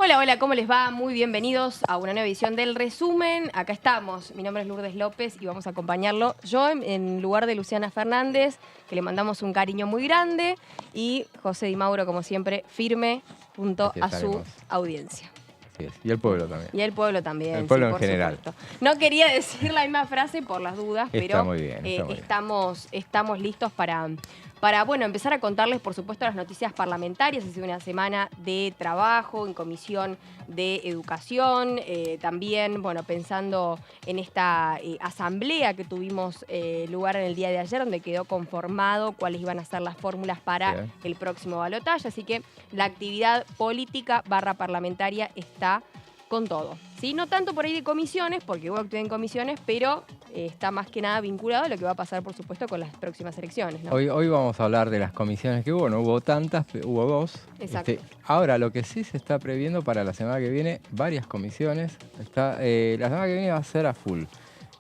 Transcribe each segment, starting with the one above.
Hola, hola, ¿cómo les va? Muy bienvenidos a una nueva edición del Resumen. Acá estamos. Mi nombre es Lourdes López y vamos a acompañarlo yo en lugar de Luciana Fernández, que le mandamos un cariño muy grande, y José Di Mauro, como siempre, firme junto a su audiencia. Así es. Y el pueblo también. Y el pueblo también, el pueblo sí, en por general. supuesto. No quería decir la misma frase por las dudas, Está pero muy bien, está muy bien. estamos listos para bueno, empezar a contarles, por supuesto, las noticias parlamentarias. Ha sido una semana de trabajo en Comisión de Educación, también, bueno, pensando en esta asamblea que tuvimos lugar en el día de ayer, donde quedó conformado cuáles iban a ser las fórmulas para el próximo balotaje. Así que la actividad política / parlamentaria está con todo. ¿Sí? No tanto por ahí de comisiones, porque hubo actividad en comisiones, pero está más que nada vinculado a lo que va a pasar, por supuesto, con las próximas elecciones, ¿no? Hoy vamos a hablar de las comisiones que hubo. No hubo tantas, hubo dos. Exacto. Ahora, lo que sí se está previendo para la semana que viene, varias comisiones. La semana que viene va a ser a full.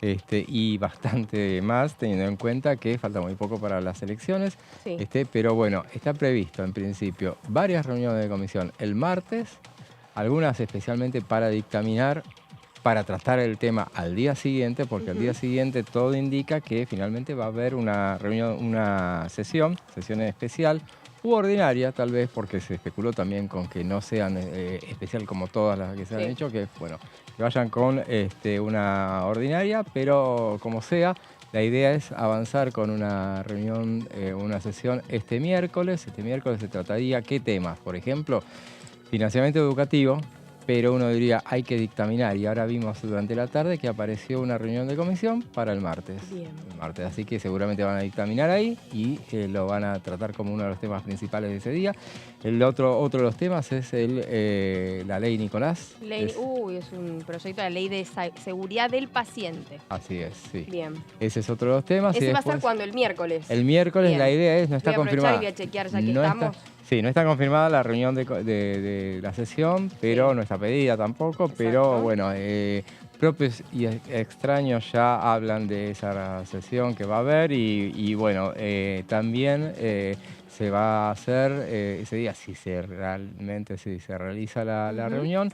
Y bastante más, teniendo en cuenta que falta muy poco para las elecciones. Sí. Pero bueno, está previsto, en principio, varias reuniones de comisión el martes, algunas especialmente para dictaminar, para tratar el tema al día siguiente, porque al día siguiente todo indica que finalmente va a haber una reunión, una sesión especial u ordinaria, tal vez, porque se especuló también con que no sean especial como todas las que se han hecho, que bueno, que vayan con una ordinaria, pero como sea, la idea es avanzar con una reunión, una sesión este miércoles. Este miércoles se trataría, ¿qué temas? Por ejemplo, financiamiento educativo, pero uno diría hay que dictaminar, y ahora vimos durante la tarde que apareció una reunión de comisión para el martes. Bien. El martes, así que seguramente van a dictaminar ahí y lo van a tratar como uno de los temas principales de ese día. Otro de los temas es la ley Nicolás. Es un proyecto de la ley de seguridad del paciente. Así es, sí. Bien. Ese es otro de los temas. ¿Ese va a ser cuando? ¿El miércoles? El miércoles. Bien. La idea es, no está confirmada. Voy a chequear ya que estamos. Sí, no está confirmada la reunión de la sesión, pero no está pedida tampoco. Exacto. Pero bueno, propios y extraños ya hablan de esa sesión que va a haber y bueno, también se va a hacer ese día, si se realiza la reunión,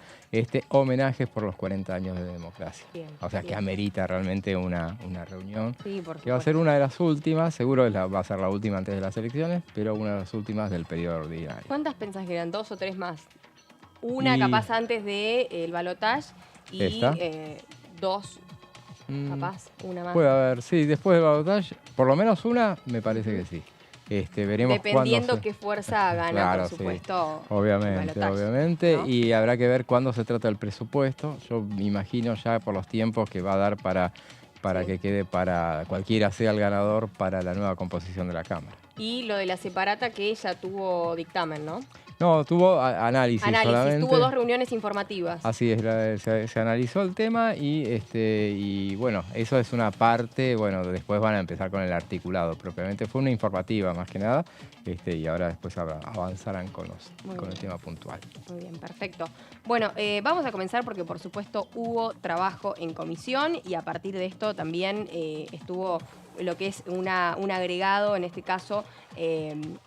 homenajes por los 40 años de democracia. Bien, o sea, que amerita realmente una reunión, sí, por que va a ser una de las últimas, seguro va a ser la última antes de las elecciones, pero una de las últimas del periodo ordinario. ¿Cuántas pensás que eran? ¿2 o 3 más? Una capaz antes del balotaje y 2 capaz, una más. Puede haber, sí, después del balotaje, por lo menos una, me parece que sí. Veremos dependiendo qué fuerza gana, claro, por supuesto. Sí. Obviamente, ¿no? Y habrá que ver cuándo se trata el presupuesto. Yo me imagino ya por los tiempos que va a dar para que quede para cualquiera sea el ganador para la nueva composición de la Cámara. Y lo de la separata que ya tuvo dictamen, ¿no? No, tuvo análisis solamente. Tuvo 2 reuniones informativas. Así es, se analizó el tema y bueno, eso es una parte. Bueno, después van a empezar con el articulado propiamente. Fue una informativa más que nada y ahora después avanzarán con el tema puntual. Muy bien, perfecto. Bueno, vamos a comenzar porque por supuesto hubo trabajo en comisión y a partir de esto también estuvo lo que es un agregado, en este caso,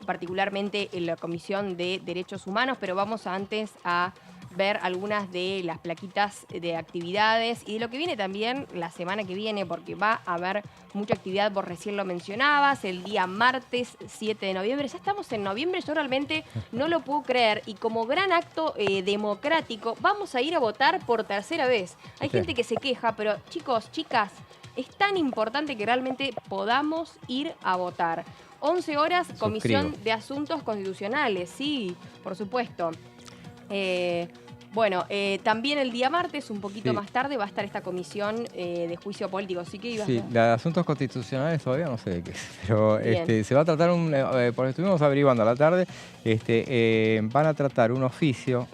particularmente en la Comisión de Derechos Humanos, pero vamos antes a ver algunas de las plaquitas de actividades y de lo que viene también la semana que viene, porque va a haber mucha actividad, vos recién lo mencionabas, el día martes 7 de noviembre. Ya estamos en noviembre, yo realmente no lo puedo creer, y como gran acto democrático vamos a ir a votar por tercera vez. Hay gente que se queja, pero chicos, chicas, es tan importante que realmente podamos ir a votar. 11 horas, Comisión de Asuntos Constitucionales, sí, por supuesto. Bueno, también el día martes, un poquito más tarde, va a estar esta comisión de juicio político. Sí, la de asuntos constitucionales todavía no sé de qué es, pero se va a tratar porque estuvimos averiguando a la tarde, van a tratar un oficio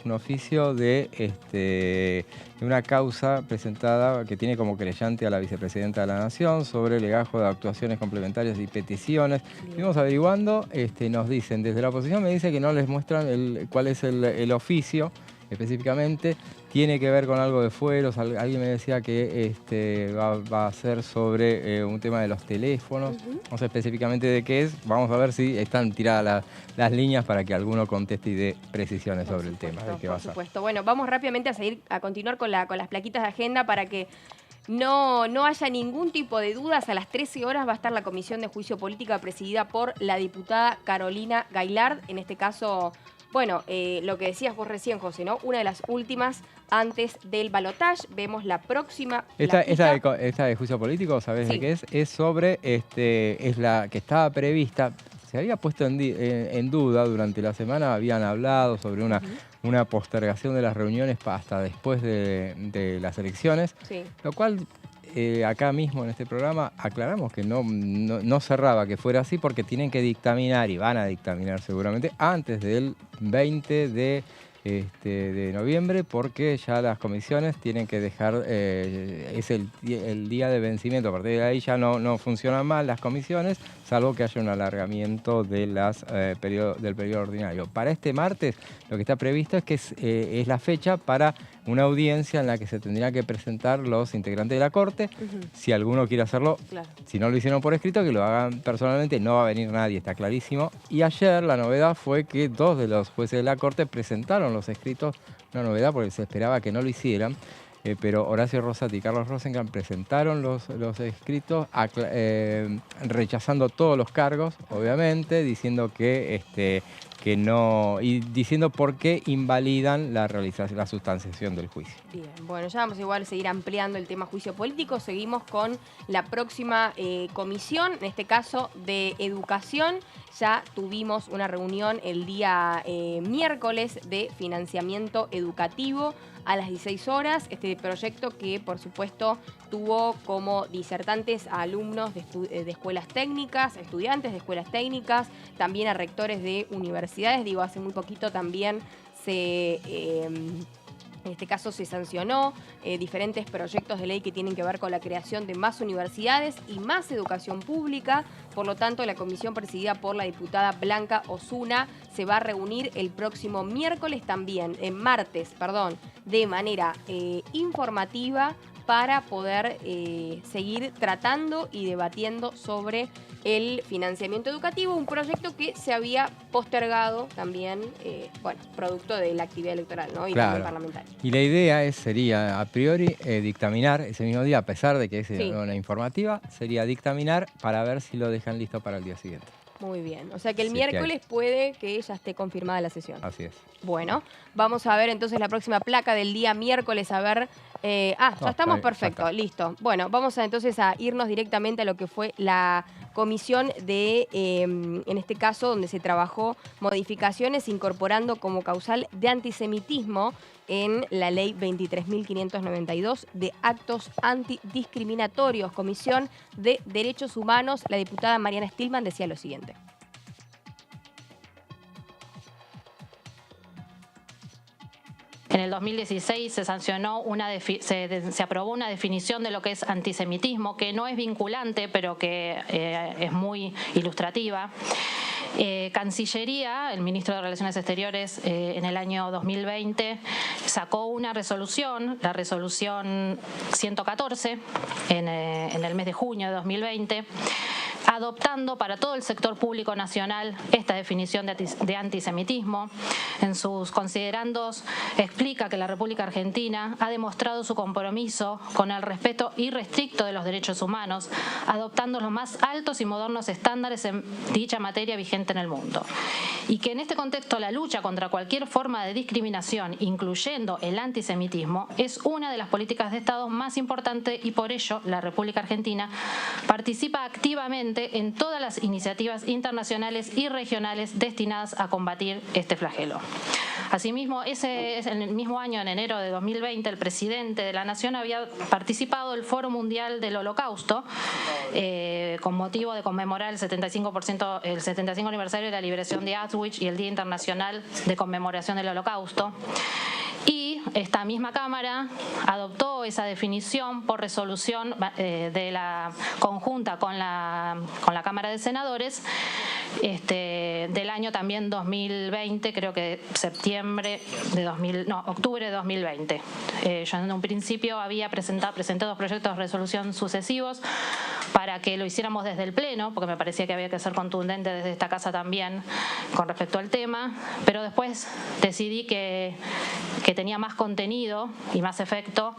de una causa presentada que tiene como querellante a la vicepresidenta de la Nación sobre legajo de actuaciones complementarias y peticiones. Estuvimos averiguando, nos dicen, desde la oposición me dice que no les muestran cuál es el oficio. específicamente, tiene que ver con algo de fueros. Alguien me decía que va a ser sobre un tema de los teléfonos. No sé específicamente de qué es. Vamos a ver si están tiradas las líneas para que alguno conteste y dé precisiones sobre el tema de qué va a ser. Por supuesto. Bueno, vamos rápidamente a continuar con las plaquitas de agenda para que no haya ningún tipo de dudas. A las 13 horas va a estar la Comisión de Juicio Política presidida por la diputada Carolina Gailard. En este caso, bueno, lo que decías vos recién, José, ¿no? Una de las últimas antes del balotaje. Vemos la próxima. Esta de juicio político, ¿sabés de qué es? Es sobre, es la que estaba prevista. Se había puesto en duda durante la semana, habían hablado sobre una postergación de las reuniones hasta después de las elecciones, lo cual acá mismo en este programa aclaramos que no cerraba que fuera así porque tienen que dictaminar y van a dictaminar seguramente antes del 20 de noviembre, porque ya las comisiones tienen que dejar, es el día de vencimiento. A partir de ahí ya no funcionan más las comisiones, salvo que haya un alargamiento de del periodo ordinario. Para este martes lo que está previsto es que es la fecha para una audiencia en la que se tendrían que presentar los integrantes de la Corte. Si alguno quiere hacerlo, si no lo hicieron por escrito, que lo hagan personalmente. No va a venir nadie, está clarísimo. Y ayer la novedad fue que 2 de los jueces de la Corte presentaron los escritos. Una novedad porque se esperaba que no lo hicieran. Pero Horacio Rosati y Carlos Rosenkrantz presentaron los escritos rechazando todos los cargos, obviamente, diciendo que no, y diciendo por qué invalidan la sustanciación del juicio. Bien, bueno, ya vamos igual a seguir ampliando el tema juicio político. Seguimos con la próxima comisión, en este caso de educación. Ya tuvimos una reunión el día miércoles de financiamiento educativo a las 16 horas. Este proyecto que, por supuesto, tuvo como disertantes a alumnos de escuelas técnicas, estudiantes de escuelas técnicas, también a rectores de universidades. Digo, hace muy poquito también en este caso se sancionó diferentes proyectos de ley que tienen que ver con la creación de más universidades y más educación pública. Por lo tanto, la comisión presidida por la diputada Blanca Osuna se va a reunir el próximo martes, de manera informativa para poder seguir tratando y debatiendo sobre el financiamiento educativo, un proyecto que se había postergado también, producto de la actividad electoral, ¿no? Y también parlamentaria. Y la idea sería, a priori, dictaminar ese mismo día, a pesar de que es una informativa, sería dictaminar para ver si lo dejan listo para el día siguiente. Muy bien, o sea que el miércoles puede que ya esté confirmada la sesión. Así es. Bueno, vamos a ver entonces la próxima placa del día miércoles, a ver... ya estamos, perfecto, listo. Bueno, vamos entonces a irnos directamente a lo que fue la comisión de, en este caso, donde se trabajó modificaciones incorporando como causal de antisemitismo en la ley 23.592 de actos antidiscriminatorios. Comisión de Derechos Humanos, la diputada Mariana Stillman decía lo siguiente. En el 2016 se sancionó se aprobó una definición de lo que es antisemitismo, que no es vinculante, pero que es muy ilustrativa. Cancillería, el ministro de Relaciones Exteriores, en el año 2020 sacó una resolución, la resolución 114, en el mes de junio de 2020, adoptando para todo el sector público nacional esta definición de antisemitismo. En sus considerandos explica que la República Argentina ha demostrado su compromiso con el respeto irrestricto de los derechos humanos, adoptando los más altos y modernos estándares en dicha materia vigente en el mundo. Y que en este contexto la lucha contra cualquier forma de discriminación, incluyendo el antisemitismo, es una de las políticas de Estado más importantes y por ello la República Argentina participa activamente en todas las iniciativas internacionales y regionales destinadas a combatir este flagelo. Asimismo, en el mismo año, en enero de 2020, el presidente de la Nación había participado del Foro Mundial del Holocausto con motivo de conmemorar el 75 aniversario de la liberación de Auschwitz y el Día Internacional de Conmemoración del Holocausto. Y esta misma Cámara adoptó esa definición por resolución de la conjunta con la Cámara de Senadores, del año también 2020, creo que octubre de 2020. Yo en un principio presenté 2 proyectos de resolución sucesivos para que lo hiciéramos desde el Pleno, porque me parecía que había que ser contundente desde esta casa también con respecto al tema, pero después decidí que tenía más contenido y más efecto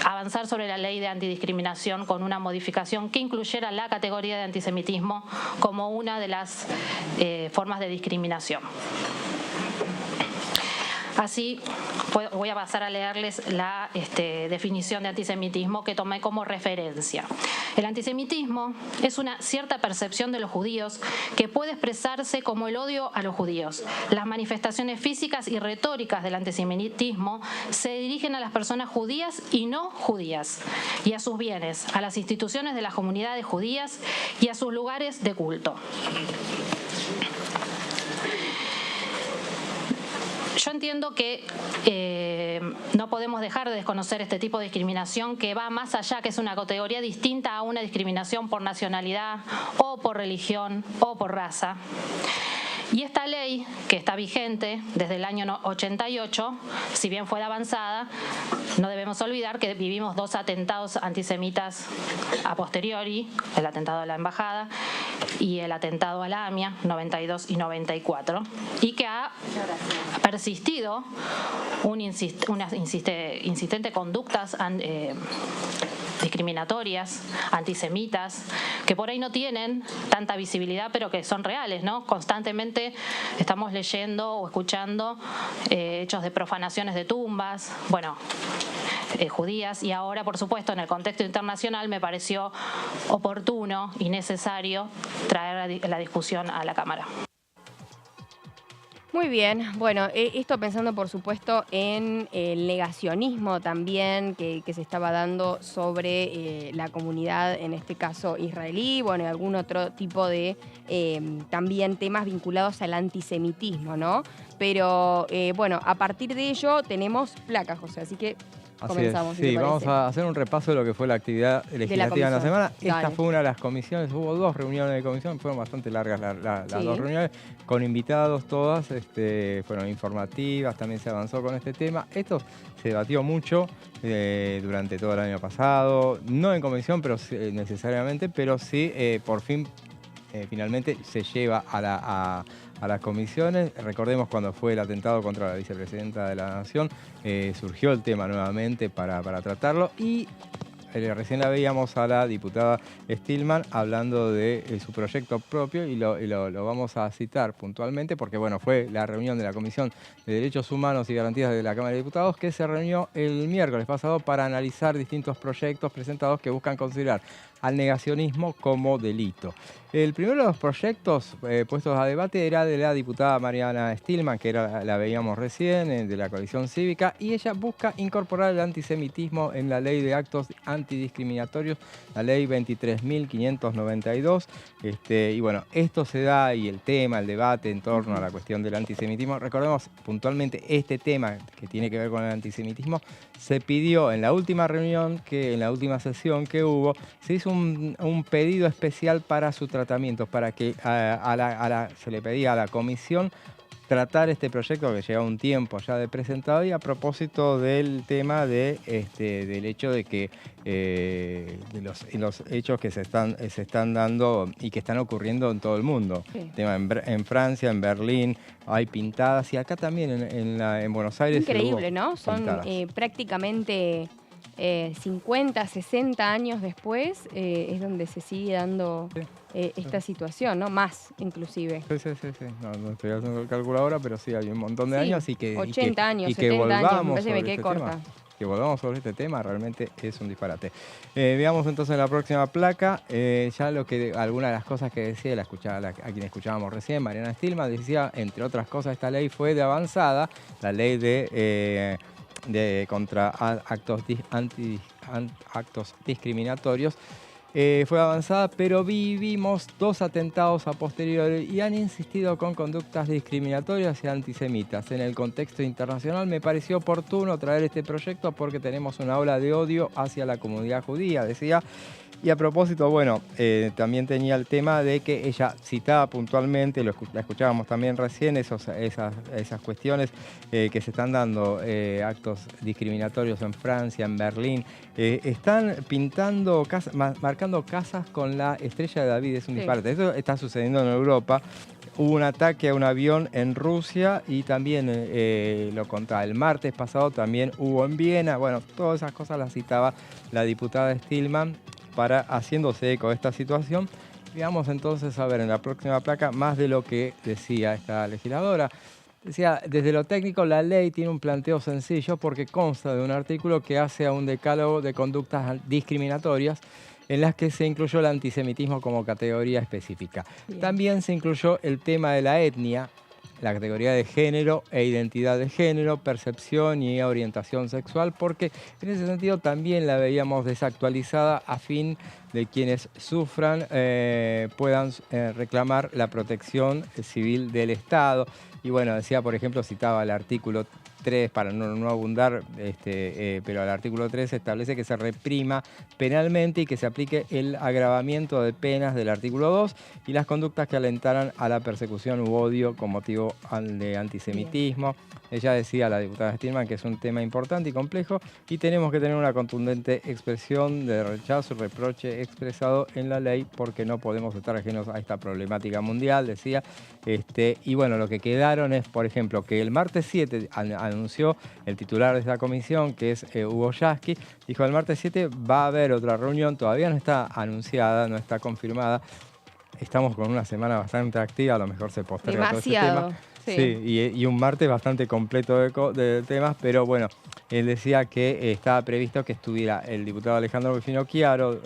avanzar sobre la ley de antidiscriminación con una modificación que incluyera la categoría de antisemitismo como una de las formas de discriminación. Así voy a pasar a leerles la definición de antisemitismo que tomé como referencia. El antisemitismo es una cierta percepción de los judíos que puede expresarse como el odio a los judíos. Las manifestaciones físicas y retóricas del antisemitismo se dirigen a las personas judías y no judías, y a sus bienes, a las instituciones de las comunidades judías y a sus lugares de culto. Yo entiendo que no podemos dejar de desconocer este tipo de discriminación que va más allá, que es una categoría distinta a una discriminación por nacionalidad o por religión o por raza. Y esta ley, que está vigente desde el año 88, si bien fue avanzada, no debemos olvidar que vivimos 2 atentados antisemitas a posteriori, el atentado a la embajada y el atentado a la AMIA, 92 y 94, y que ha persistido unas insistentes conductas discriminatorias, antisemitas, que por ahí no tienen tanta visibilidad, pero que son reales, ¿no? Constantemente estamos leyendo o escuchando hechos de profanaciones de tumbas, judías, y ahora, por supuesto, en el contexto internacional me pareció oportuno y necesario traer la discusión a la Cámara. Muy bien, bueno, esto pensando por supuesto en el negacionismo también que se estaba dando sobre la comunidad, en este caso israelí, y algún otro tipo de también temas vinculados al antisemitismo, ¿no? Pero a partir de ello tenemos placa, José, así que comenzamos. Sí, vamos a hacer un repaso de lo que fue la actividad legislativa en la semana. Esta fue una de las comisiones, hubo 2 reuniones de comisión, fueron bastante largas las 2 reuniones, con invitados todas, fueron informativas, también se avanzó con este tema. Esto se debatió mucho durante todo el año pasado, no en comisión necesariamente, pero sí por fin finalmente se lleva a las comisiones. Recordemos cuando fue el atentado contra la vicepresidenta de la Nación, surgió el tema nuevamente para tratarlo y recién la veíamos a la diputada Stillman hablando de su proyecto propio y lo vamos a citar puntualmente porque fue la reunión de la Comisión de Derechos Humanos y Garantías de la Cámara de Diputados que se reunió el miércoles pasado para analizar distintos proyectos presentados que buscan considerar al negacionismo como delito. El primero de los proyectos puestos a debate era de la diputada Mariana Stillman, que la veíamos recién, de la Coalición Cívica, y ella busca incorporar el antisemitismo en la Ley de Actos Antidiscriminatorios, la Ley 23.592. Esto se da y el debate en torno a la cuestión del antisemitismo. Recordemos puntualmente este tema que tiene que ver con el antisemitismo, se pidió en la última reunión, en la última sesión que hubo, se hizo un pedido especial para su tratamiento, para que se le pedía a la comisión tratar este proyecto que lleva un tiempo ya de presentado y a propósito del tema del hecho de que los hechos que se están dando y que están ocurriendo en todo el mundo. Sí. Tema en Francia, en Berlín, hay pintadas y acá también en Buenos Aires. Increíble, ¿no? Son prácticamente 50, 60 años después es donde se sigue dando esta situación, ¿no? Más, inclusive. Sí. No estoy haciendo el cálculo ahora, pero sí, hay un montón de años. 80 años, 70 años, me parece que me quedé corta. Que volvamos sobre este tema realmente es un disparate. Veamos entonces la próxima placa. Algunas de las cosas que decía, a quien escuchábamos recién, Mariana Stillman, decía, entre otras cosas, esta ley fue de avanzada, la ley contra actos discriminatorios. Fue avanzada, pero vivimos 2 atentados a posteriori y han insistido con conductas discriminatorias y antisemitas. En el contexto internacional me pareció oportuno traer este proyecto porque tenemos una ola de odio hacia la comunidad judía, decía. Y a propósito, bueno, también tenía el tema de que ella citaba puntualmente, la escuchábamos también recién, esas cuestiones que se están dando, actos discriminatorios en Francia, en Berlín. Están pintando, marcando casas con la estrella de David, es un disparate. Esto está sucediendo en Europa. Hubo un ataque a un avión en Rusia y también lo contaba el martes pasado, también hubo en Viena. Bueno, todas esas cosas las citaba la diputada Stillman para haciéndose eco de esta situación. Y vamos entonces a ver en la próxima placa más de lo que decía esta legisladora. Decía, desde lo técnico la ley tiene un planteo sencillo porque consta de un artículo que hace a un decálogo de conductas discriminatorias en las que se incluyó el antisemitismo como categoría específica. Bien. También se incluyó el tema de la etnia, la categoría de género e identidad de género, percepción y orientación sexual, porque en ese sentido también la veíamos desactualizada a fin de quienes sufran puedan reclamar la protección civil del Estado. Y bueno, decía, por ejemplo, citaba el artículo 3, para no abundar, pero el artículo 3 establece que se reprima penalmente y que se aplique el agravamiento de penas del artículo 2 y las conductas que alentaran a la persecución u odio con motivo de antisemitismo. Ella decía, la diputada Stillman, que es un tema importante y complejo y tenemos que tener una contundente expresión de rechazo y reproche expresado en la ley porque no podemos estar ajenos a esta problemática mundial, decía. Y bueno, lo que quedaron es, por ejemplo, que el martes 7 anunció el titular de esta comisión, que es Hugo Yasky, dijo el martes 7 va a haber otra reunión, todavía no está anunciada, no está confirmada. Estamos con una semana bastante activa, a lo mejor se posterga todo ese tema. Sí, y un martes bastante completo de temas, pero bueno, él decía que estaba previsto que estuviera el diputado Alejandro Rufino Chiaro,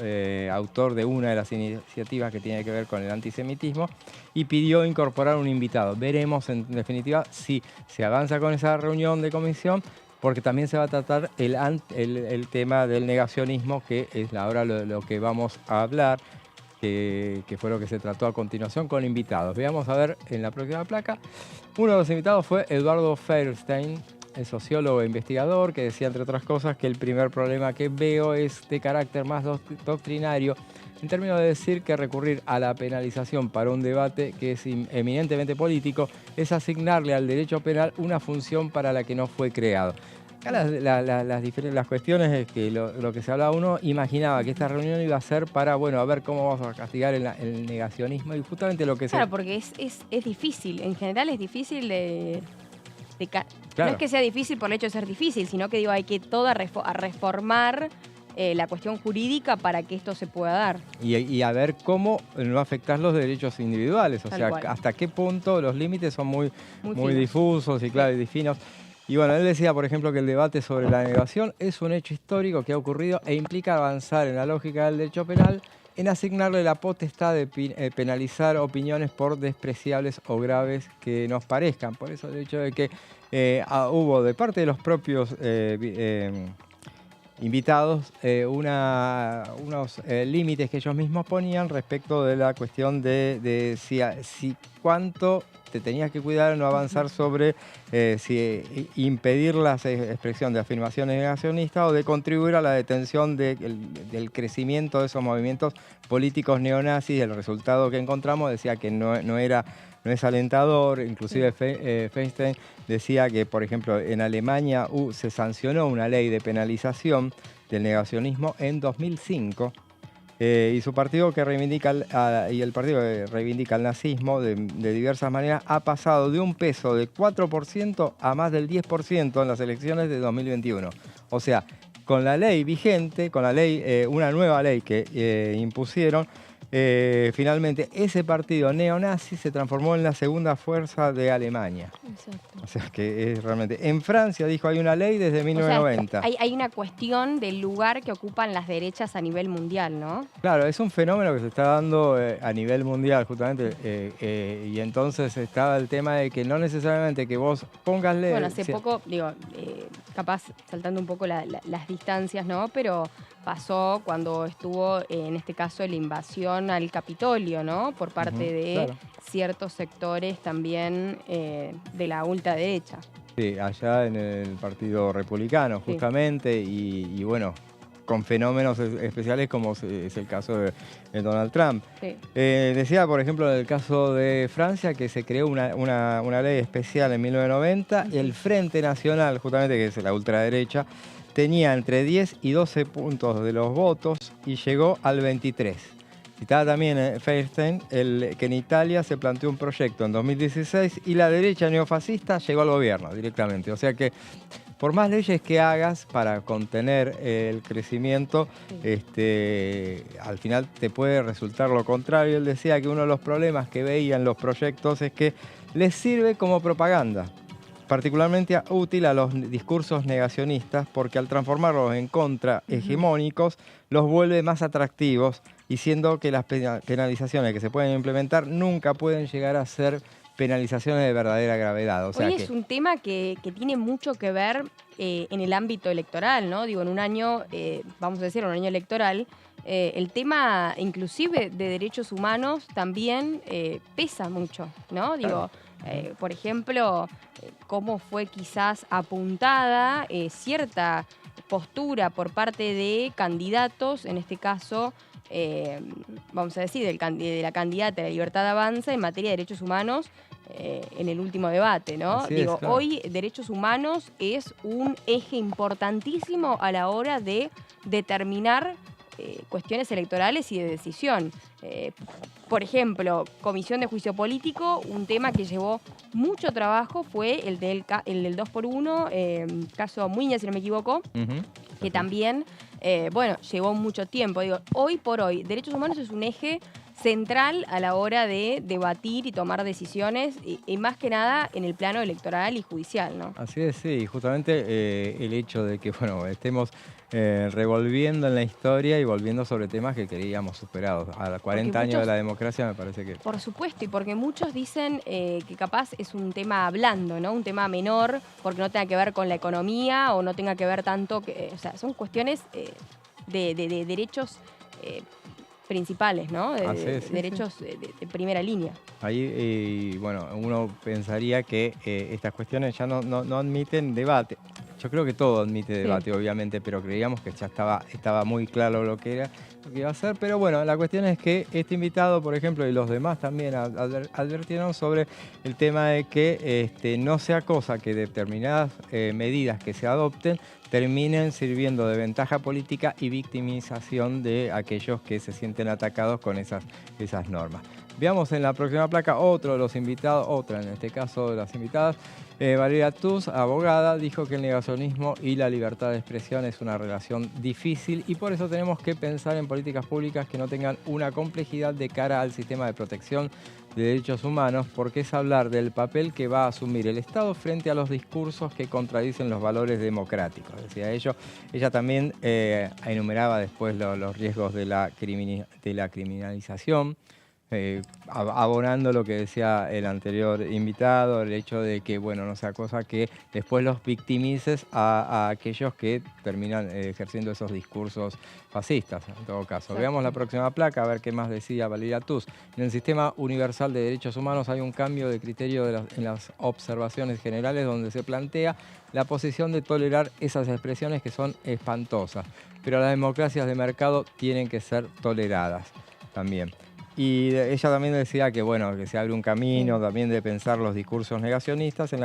autor de una de las iniciativas que tiene que ver con el antisemitismo, y pidió incorporar un invitado. Veremos en definitiva si se avanza con esa reunión de comisión, porque también se va a tratar el tema del negacionismo, que es ahora lo que vamos a hablar. Que fue lo que se trató a continuación con invitados. Veamos a ver en la próxima placa. Uno de los invitados fue Eduardo Feuerstein, el sociólogo e investigador, que decía, entre otras cosas, que el primer problema que veo es de carácter más doctrinario, en términos de decir que recurrir a la penalización para un debate que es eminentemente político es asignarle al derecho penal una función para la que no fue creado. Acá las cuestiones es que lo que se hablaba, uno imaginaba que esta reunión iba a ser para, bueno, a ver cómo vamos a castigar el negacionismo y justamente lo que Claro, porque es difícil, en general es difícil claro. No es que sea difícil por el hecho de ser difícil, sino que digo, hay que reformar la cuestión jurídica para que esto se pueda dar. Y a ver cómo no afectar los derechos individuales, o sea, hasta qué punto los límites son muy difusos y claro, y finos. Y bueno, él decía, por ejemplo, que el debate sobre la negación es un hecho histórico que ha ocurrido e implica avanzar en la lógica del derecho penal en asignarle la potestad de penalizar opiniones por despreciables o graves que nos parezcan. Por eso el hecho de que hubo de parte de los propios invitados unos límites que ellos mismos ponían respecto de la cuestión de si cuánto te tenías que cuidar en no avanzar sobre si impedir la expresión de afirmaciones negacionistas o de contribuir a la detención del crecimiento de esos movimientos políticos neonazis. El resultado que encontramos decía que no es alentador. Inclusive Feinstein decía que, por ejemplo, en Alemania se sancionó una ley de penalización del negacionismo en 2005. Y su partido que reivindica el partido que reivindica el nazismo de diversas maneras ha pasado de un peso de 4% a más del 10% en las elecciones de 2021. O sea, con la ley vigente, con la ley, una nueva ley que impusieron, finalmente ese partido neonazi se transformó en la segunda fuerza de Alemania. Exacto. O sea que es realmente... En Francia, dijo, hay una ley desde 1990. O sea, hay una cuestión del lugar que ocupan las derechas a nivel mundial, ¿no? Claro, es un fenómeno que se está dando a nivel mundial, justamente. Y entonces estaba el tema de que no necesariamente que vos pongasle... Bueno, hace poco, digo, capaz saltando un poco las distancias, ¿no? Pero pasó cuando estuvo, en este caso, la invasión al Capitolio, ¿no? Por parte de ciertos sectores también de la ultraderecha. Sí, allá en el Partido Republicano, justamente, y bueno, con fenómenos especiales como es el caso de Donald Trump. Sí. Decía, por ejemplo, en el caso de Francia, que se creó una ley especial en 1990, y el Frente Nacional, justamente, que es la ultraderecha, tenía entre 10 y 12 puntos de los votos y llegó al 23. Citaba también Feinstein que en Italia se planteó un proyecto en 2016 y la derecha neofascista llegó al gobierno directamente. O sea que por más leyes que hagas para contener el crecimiento, al final te puede resultar lo contrario. Él decía que uno de los problemas que veía en los proyectos es que les sirve como propaganda, particularmente útil a los discursos negacionistas, porque al transformarlos en contrahegemónicos, los vuelve más atractivos, y siendo que las penalizaciones que se pueden implementar nunca pueden llegar a ser penalizaciones de verdadera gravedad. O sea Hoy es un tema que tiene mucho que ver en el ámbito electoral, ¿no? Digo, en un año, vamos a decir, un año electoral, el tema inclusive de derechos humanos también pesa mucho, ¿no? Digo, por ejemplo, cómo fue quizás apuntada cierta postura por parte de candidatos, en este caso, vamos a decir, de la candidata de la Libertad Avanza en materia de derechos humanos en el último debate, ¿no? Así Digo, es, claro. Hoy derechos humanos es un eje importantísimo a la hora de determinar cuestiones electorales y de decisión. Por ejemplo, Comisión de Juicio Político, un tema que llevó mucho trabajo fue el del 2x1, caso Muña, si no me equivoco, que también, llevó mucho tiempo. Digo, hoy por hoy, derechos humanos es un eje central a la hora de debatir y tomar decisiones, y más que nada en el plano electoral y judicial, ¿no? Así es, sí, justamente el hecho de que estemos revolviendo en la historia y volviendo sobre temas que creíamos superados. A 40 años de la democracia me parece que... Por supuesto, y porque muchos dicen que capaz es un tema blando, ¿no? Un tema menor, porque no tenga que ver con la economía o no tenga que ver tanto... o sea, son cuestiones de derechos principales, ¿no? Derechos de primera línea. Ahí, uno pensaría que estas cuestiones ya no admiten debate. Yo creo que todo admite debate, obviamente, pero creíamos que ya estaba muy claro lo que iba a ser. Pero bueno, la cuestión es que este invitado, por ejemplo, y los demás también advirtieron sobre el tema de que no sea cosa que determinadas medidas que se adopten terminen sirviendo de ventaja política y victimización de aquellos que se sienten atacados con esas normas. Veamos en la próxima placa otro de los invitados, otra en este caso de las invitadas. Valeria Tuz, abogada, dijo que el negacionismo y la libertad de expresión es una relación difícil y por eso tenemos que pensar en políticas públicas que no tengan una complejidad de cara al sistema de protección de derechos humanos, porque es hablar del papel que va a asumir el Estado frente a los discursos que contradicen los valores democráticos. Decía ella también enumeraba después los riesgos de la criminalización, abonando lo que decía el anterior invitado, el hecho de que, no sea cosa que después los victimices a aquellos que terminan ejerciendo esos discursos fascistas, en todo caso. Exacto. Veamos la próxima placa, a ver qué más decía Valeria Tuz. En el Sistema Universal de Derechos Humanos hay un cambio de criterio en las observaciones generales donde se plantea la posición de tolerar esas expresiones que son espantosas, pero las democracias de mercado tienen que ser toleradas también. Y ella también decía que se abre un camino también de pensar los discursos negacionistas en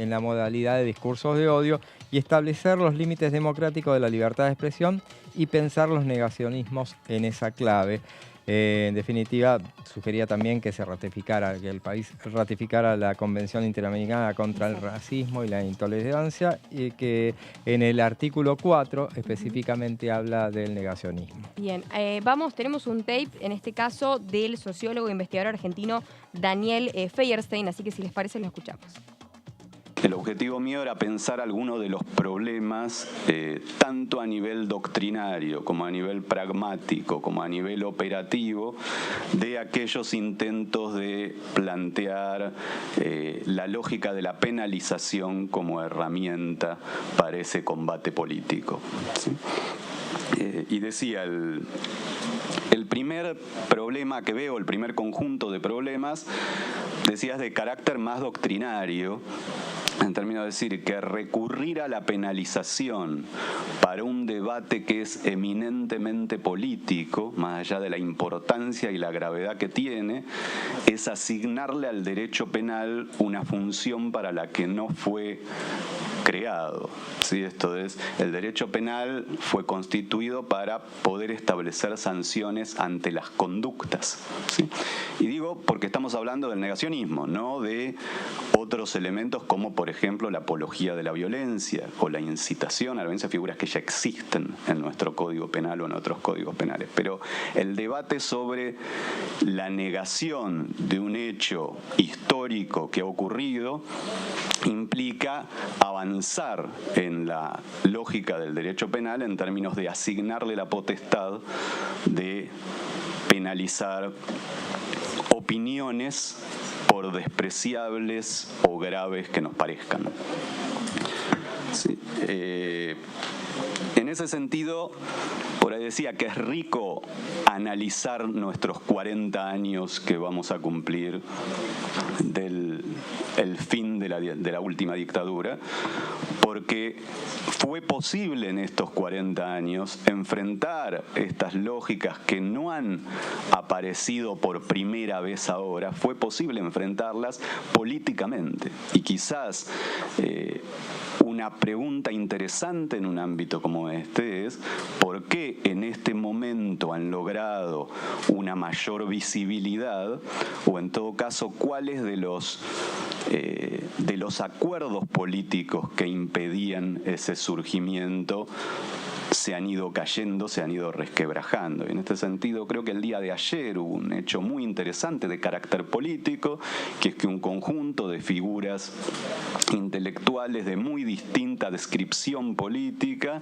la modalidad de discursos de odio y establecer los límites democráticos de la libertad de expresión y pensar los negacionismos en esa clave. En definitiva, sugería también que que el país ratificara la Convención Interamericana contra el Racismo y la Intolerancia, y que en el artículo 4 específicamente habla del negacionismo. Bien, tenemos un tape, en este caso, del sociólogo e investigador argentino Daniel Feuerstein, así que si les parece lo escuchamos. El objetivo mío era pensar algunos de los problemas, tanto a nivel doctrinario, como a nivel pragmático, como a nivel operativo, de aquellos intentos de plantear la lógica de la penalización como herramienta para ese combate político. ¿Sí? Y decía, el primer problema que veo, el primer conjunto de problemas, decías de carácter más doctrinario, en términos de decir que recurrir a la penalización para un debate que es eminentemente político, más allá de la importancia y la gravedad que tiene, es asignarle al derecho penal una función para la que no fue creado. ¿Sí? Esto es, el derecho penal fue constituido para poder establecer sanciones ante las conductas. ¿Sí? Y digo porque estamos hablando del negacionismo, no de otros elementos como, por ejemplo, la apología de la violencia o la incitación a la violencia, figuras que ya existen en nuestro Código Penal o en otros códigos penales. Pero el debate sobre la negación de un hecho histórico que ha ocurrido implica avanzar en la lógica del derecho penal en términos de asignarle la potestad de penalizar opiniones por despreciables o graves que nos parezcan. Sí. En ese sentido, por ahí decía que es rico analizar nuestros 40 años que vamos a cumplir del fin de la última dictadura, porque fue posible en estos 40 años enfrentar estas lógicas que no han aparecido por primera vez ahora, fue posible enfrentarlas políticamente. Y quizás una pregunta interesante en un ámbito como este es ¿por qué en este momento han logrado una mayor visibilidad? O en todo caso, ¿cuáles de los acuerdos políticos que impedían ese surgimiento se han ido cayendo, se han ido resquebrajando? Y en este sentido creo que el día de ayer hubo un hecho muy interesante de carácter político, que es que un conjunto de figuras intelectuales de muy distinta descripción política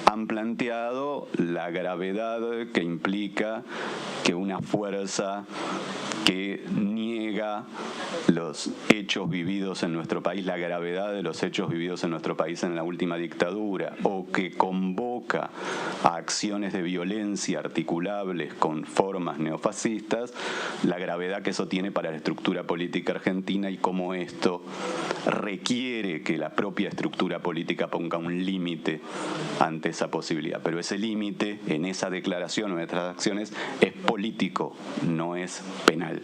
han planteado la gravedad que implica que una fuerza que niega los hechos vividos en nuestro país, la gravedad de los hechos vividos en nuestro país en la última dictadura, o que convoca a acciones de violencia articulables con formas neofascistas, la gravedad que eso tiene para la estructura política argentina y cómo esto requiere que la propia estructura política ponga un límite ante esa posibilidad. Pero ese límite, en esa declaración o en otras acciones, es político, no es penal.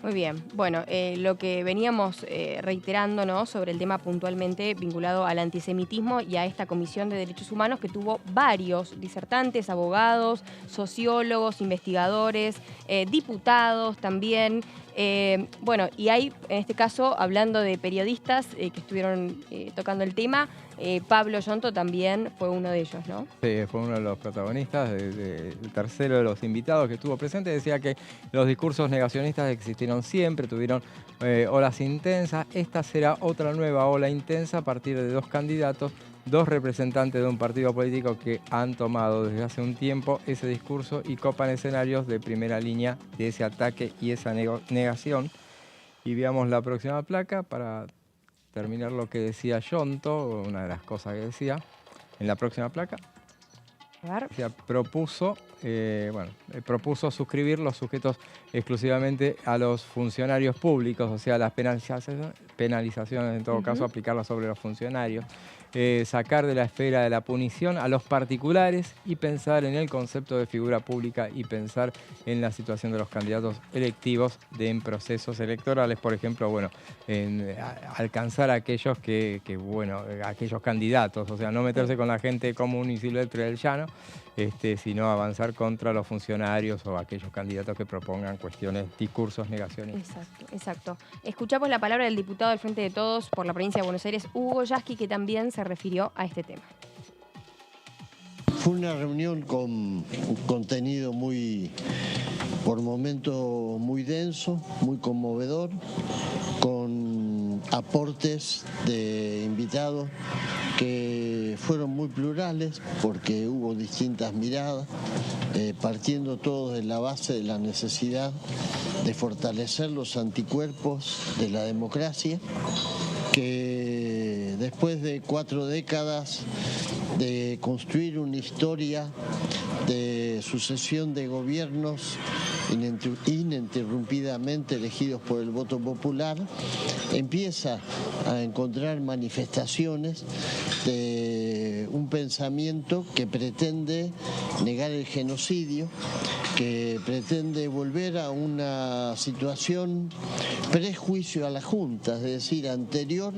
Muy bien. Bueno, lo que veníamos reiterando, ¿no?, sobre el tema puntualmente vinculado al antisemitismo y a esta Comisión de Derechos Humanos que tuvo varios disertantes, abogados, sociólogos, investigadores, diputados también. Bueno, y hay, en este caso, hablando de periodistas que estuvieron tocando el tema, Pablo Yonto también fue uno de ellos, ¿no? Sí, fue uno de los protagonistas, el tercero de los invitados que estuvo presente. Decía que los discursos negacionistas existieron siempre, tuvieron olas intensas. Esta será otra nueva ola intensa a partir de dos candidatos, dos representantes de un partido político que han tomado desde hace un tiempo ese discurso y copan escenarios de primera línea de ese ataque y esa negación. Y veamos la próxima placa para terminar lo que decía Yonto, una de las cosas que decía. En la próxima placa. Propuso suscribir los sujetos exclusivamente a los funcionarios públicos, o sea, las penalizaciones en todo caso aplicarlas sobre los funcionarios, sacar de la esfera de la punición a los particulares y pensar en el concepto de figura pública y pensar en la situación de los candidatos electivos en procesos electorales, por ejemplo, bueno, en alcanzar a aquellos aquellos candidatos, o sea, no meterse con la gente común y silvestre del llano, sino avanzar contra los funcionarios o aquellos candidatos que propongan cuestiones, discursos negacionistas. Exacto. Escuchamos la palabra del diputado del Frente de Todos por la provincia de Buenos Aires, Hugo Yasky, que también se refirió a este tema. Fue una reunión con un contenido por momentos muy denso, muy conmovedor, con aportes de invitados que fueron muy plurales porque hubo distintas miradas, partiendo todos de la base de la necesidad de fortalecer los anticuerpos de la democracia, que después de 4 décadas de construir una historia de sucesión de gobiernos ininterrumpidamente elegidos por el voto popular, empieza a encontrar manifestaciones de un pensamiento que pretende negar el genocidio, que pretende volver a una situación prejuicio a la Junta, es decir, anterior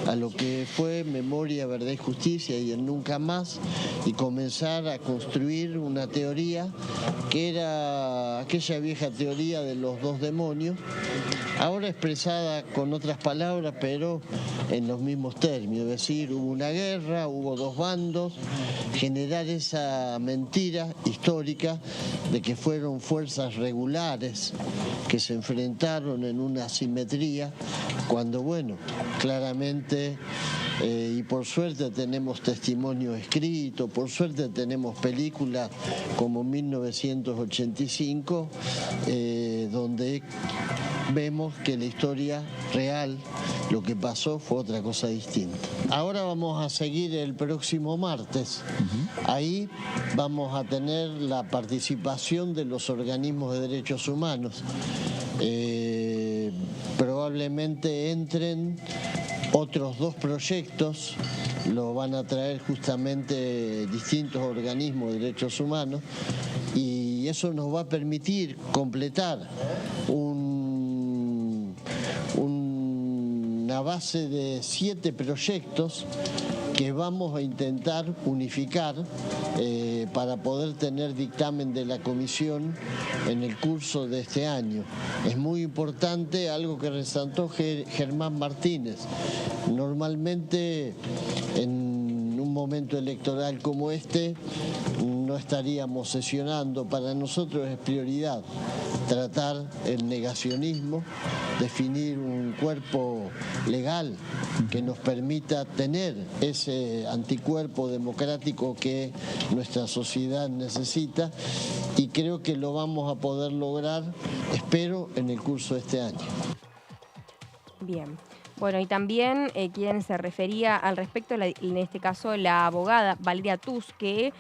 a lo que fue Memoria, Verdad y Justicia y el Nunca Más, y comenzar a construir una teoría que era aquella vieja teoría de los dos demonios, ahora expresada con otras palabras, pero en los mismos términos, es decir, hubo una guerra, hubo dos bandos, generar esa mentira histórica de que fueron fuerzas regulares que se enfrentaron en una asimetría, cuando, bueno, claramente, y por suerte tenemos testimonio escrito, por suerte tenemos películas como 1985, donde vemos que la historia real, lo que pasó, fue otra cosa distinta. Ahora vamos a seguir el próximo martes. Ahí vamos a tener la participación de los organismos de derechos humanos. Probablemente entren otros dos proyectos, lo van a traer justamente distintos organismos de derechos humanos, y eso nos va a permitir completar una base de 7 proyectos que vamos a intentar unificar para poder tener dictamen de la comisión en el curso de este año. Es muy importante algo que resaltó Germán Martínez. Normalmente en un momento electoral como este no estaríamos sesionando. Para nosotros es prioridad tratar el negacionismo, definir un cuerpo legal que nos permita tener ese anticuerpo democrático que nuestra sociedad necesita, y creo que lo vamos a poder lograr, espero, en el curso de este año. Bien. Bueno, y también quien se refería al respecto, en este caso la abogada Valeria Tuz, que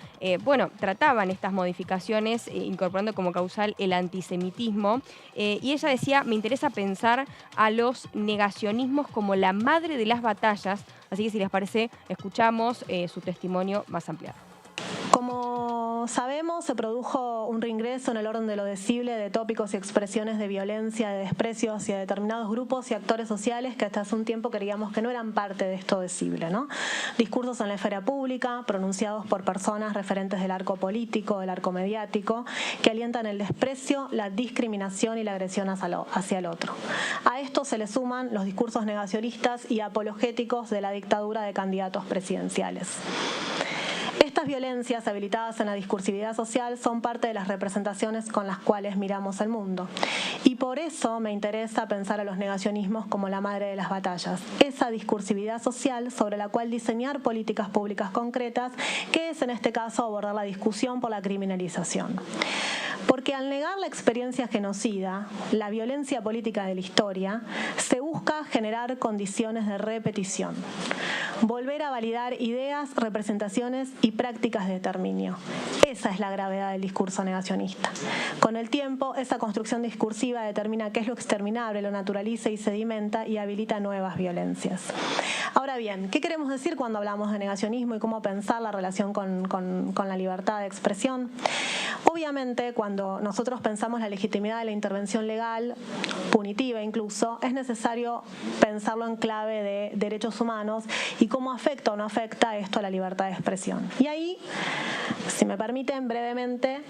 trataban estas modificaciones incorporando como causal el antisemitismo, y ella decía: me interesa pensar a los negacionismos como la madre de las batallas, así que si les parece, escuchamos su testimonio más ampliado. Como sabemos, se produjo un reingreso en el orden de lo decible de tópicos y expresiones de violencia, de desprecio hacia determinados grupos y actores sociales que hasta hace un tiempo creíamos que no eran parte de esto decible, ¿no? Discursos en la esfera pública, pronunciados por personas referentes del arco político, del arco mediático, que alientan el desprecio, la discriminación y la agresión hacia el otro. A esto se le suman los discursos negacionistas y apologéticos de la dictadura de candidatos presidenciales. Estas violencias habilitadas en la discursividad social son parte de las representaciones con las cuales miramos el mundo. Y por eso me interesa pensar a los negacionismos como la madre de las batallas. Esa discursividad social sobre la cual diseñar políticas públicas concretas, que es en este caso abordar la discusión por la criminalización. Porque al negar la experiencia genocida, la violencia política de la historia, se busca generar condiciones de repetición. Volver a validar ideas, representaciones y prácticas de exterminio. Esa es la gravedad del discurso negacionista. Con el tiempo, esa construcción discursiva determina qué es lo exterminable, lo naturaliza y sedimenta y habilita nuevas violencias. Ahora bien, ¿qué queremos decir cuando hablamos de negacionismo y cómo pensar la relación con la libertad de expresión? Obviamente, cuando nosotros pensamos la legitimidad de la intervención legal, punitiva incluso, es necesario pensarlo en clave de derechos humanos y cómo afecta o no afecta esto a la libertad de expresión. Y ahí, si me permiten brevemente,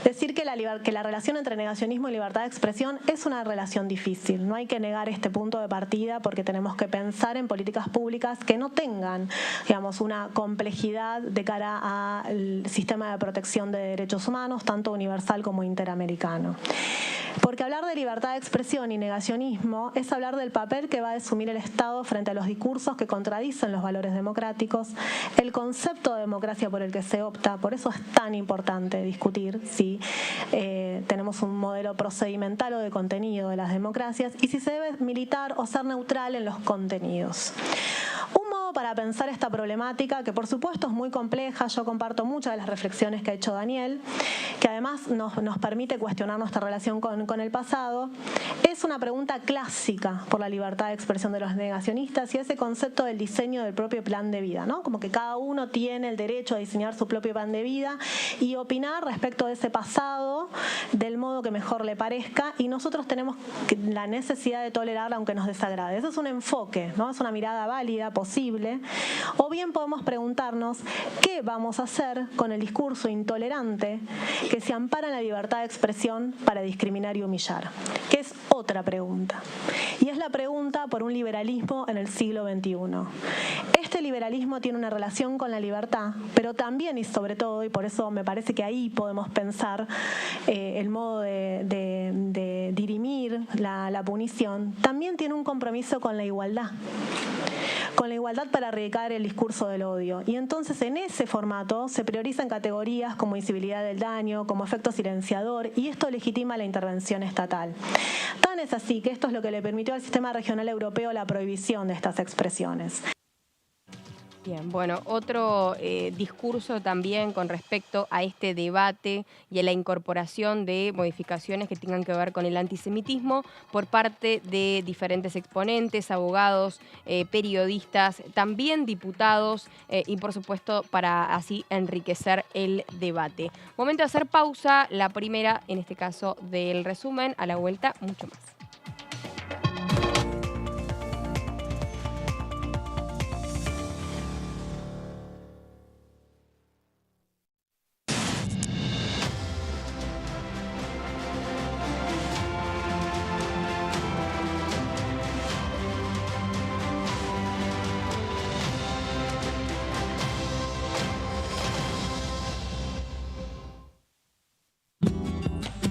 decir que la relación entre negacionismo y libertad de expresión es una relación difícil. No hay que negar este punto de partida porque tenemos que pensar en políticas públicas que no tengan, digamos, una complejidad de cara al sistema de protección de derechos humanos, tanto universal como interamericano. Porque hablar de libertad de expresión y negacionismo es hablar del papel que va a asumir el Estado frente a los discursos que contradicen los valores democráticos, el concepto de democracia por el que se opta. Por eso es tan importante discutir si tenemos un modelo procedimental o de contenido de las democracias y si se debe militar o ser neutral en los contenidos. Un modo modo para pensar esta problemática, que por supuesto es muy compleja, yo comparto muchas de las reflexiones que ha hecho Daniel, que además nos permite cuestionar nuestra relación con el pasado, es una pregunta clásica por la libertad de expresión de los negacionistas y ese concepto del diseño del propio plan de vida, ¿no? Como que cada uno tiene el derecho a diseñar su propio plan de vida y opinar respecto de ese pasado del modo que mejor le parezca, y nosotros tenemos la necesidad de tolerarla aunque nos desagrade. Ese es un enfoque, ¿no? Es una mirada válida, posible. O bien podemos preguntarnos qué vamos a hacer con el discurso intolerante que se ampara en la libertad de expresión para discriminar y humillar, que es otra pregunta. Y es la pregunta por un liberalismo en el siglo XXI. Este liberalismo tiene una relación con la libertad, pero también y sobre todo, y por eso me parece que ahí podemos pensar el modo de dirimir la punición, también tiene un compromiso con la igualdad para erradicar el discurso del odio. Y entonces en ese formato se priorizan categorías como visibilidad del daño, como efecto silenciador, y esto legitima la intervención estatal. Tan es así que esto es lo que le permitió al sistema regional europeo la prohibición de estas expresiones. Bien, bueno, otro discurso también con respecto a este debate y a la incorporación de modificaciones que tengan que ver con el antisemitismo por parte de diferentes exponentes, abogados, periodistas, también diputados y por supuesto para así enriquecer el debate. Momento de hacer pausa, la primera en este caso del resumen, a la vuelta mucho más.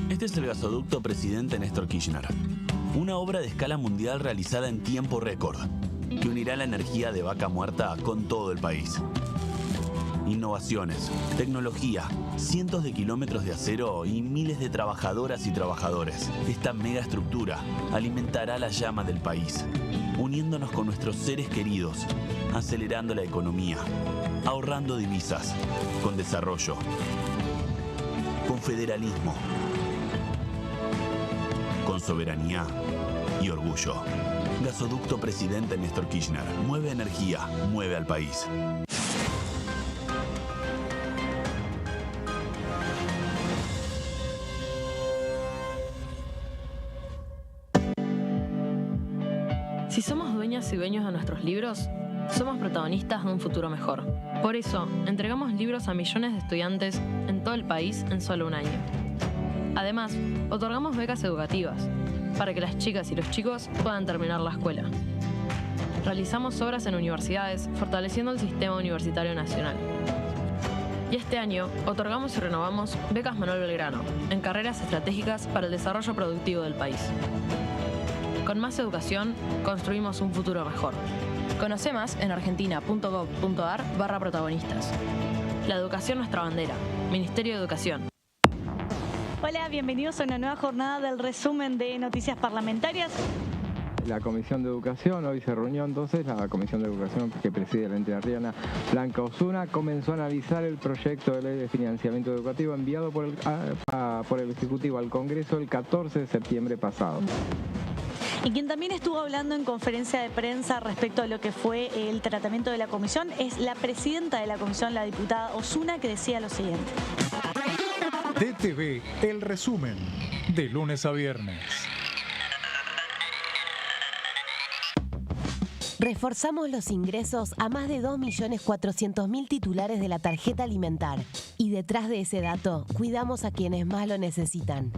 Este es el gasoducto Presidente Néstor Kirchner, una obra de escala mundial realizada en tiempo récord, que unirá la energía de Vaca Muerta con todo el país. Innovaciones, tecnología, cientos de kilómetros de acero y miles de trabajadoras y trabajadores. Esta megaestructura alimentará la llama del país, uniéndonos con nuestros seres queridos, acelerando la economía, ahorrando divisas, con desarrollo, con federalismo, con soberanía y orgullo. Gasoducto Presidente Néstor Kirchner. Mueve energía, mueve al país. Si somos dueñas y dueños de nuestros libros, somos protagonistas de un futuro mejor. Por eso, entregamos libros a millones de estudiantes en todo el país en solo un año. Además, otorgamos becas educativas para que las chicas y los chicos puedan terminar la escuela. Realizamos obras en universidades, fortaleciendo el sistema universitario nacional. Y este año, otorgamos y renovamos becas Manuel Belgrano en carreras estratégicas para el desarrollo productivo del país. Con más educación, construimos un futuro mejor. Conoce más en argentina.gov.ar/protagonistas. La educación nuestra bandera. Ministerio de Educación. Hola, bienvenidos a una nueva jornada del resumen de noticias parlamentarias. La Comisión de Educación, hoy se reunió entonces, la Comisión de Educación que preside la entrerriana Blanca Osuna, comenzó a analizar el proyecto de ley de financiamiento educativo enviado por el Ejecutivo al Congreso el 14 de septiembre pasado. Y quien también estuvo hablando en conferencia de prensa respecto a lo que fue el tratamiento de la comisión es la presidenta de la comisión, la diputada Osuna, que decía lo siguiente. DTV, el resumen, de lunes a viernes. Reforzamos los ingresos a más de 2.400.000 titulares de la tarjeta alimentar. Y detrás de ese dato, cuidamos a quienes más lo necesitan.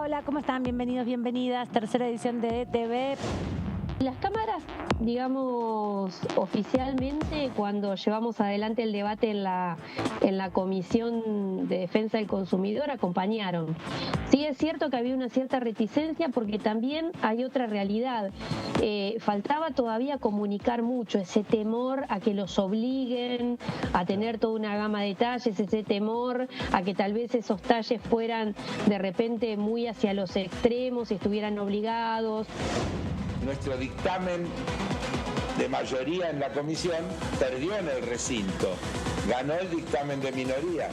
Hola, ¿cómo están? Bienvenidos, bienvenidas. Tercera edición de DTV. Las cámaras, digamos, oficialmente, cuando llevamos adelante el debate en la Comisión de Defensa del Consumidor, acompañaron. Sí es cierto que había una cierta reticencia porque también hay otra realidad. Faltaba todavía comunicar mucho, ese temor a que los obliguen a tener toda una gama de talles, ese temor a que tal vez esos talles fueran de repente muy hacia los extremos y estuvieran obligados. Nuestro dictamen de mayoría en la comisión perdió en el recinto, ganó el dictamen de minoría.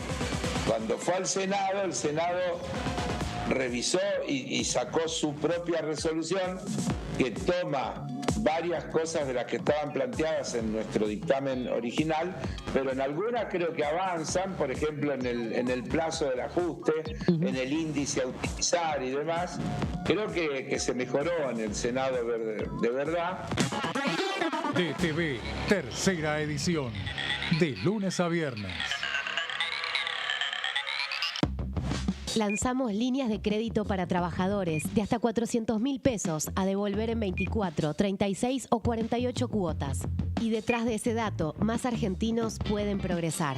Cuando fue al Senado, el Senado revisó y sacó su propia resolución que toma varias cosas de las que estaban planteadas en nuestro dictamen original, pero en algunas creo que avanzan, por ejemplo en el plazo del ajuste, en el índice a utilizar y demás. Creo que se mejoró en el Senado de verdad. DTV, tercera edición, de lunes a viernes. Lanzamos líneas de crédito para trabajadores de hasta 400.000 pesos a devolver en 24, 36 o 48 cuotas. Y detrás de ese dato, más argentinos pueden progresar.